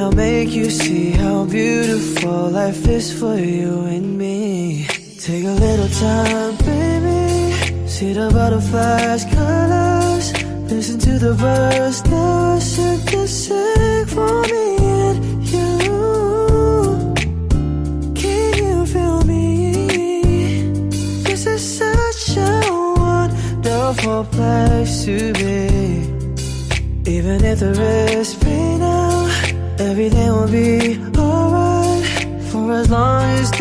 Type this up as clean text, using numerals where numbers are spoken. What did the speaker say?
I'll make you see how beautiful life is for you and me. Take a little time, baby. See the butterflies, colors. Listen to the birds. Now I should just sing for me and you. Can you feel me? This is such a wonderful place to be. Even if there is pain now, everything will be alright. For as long as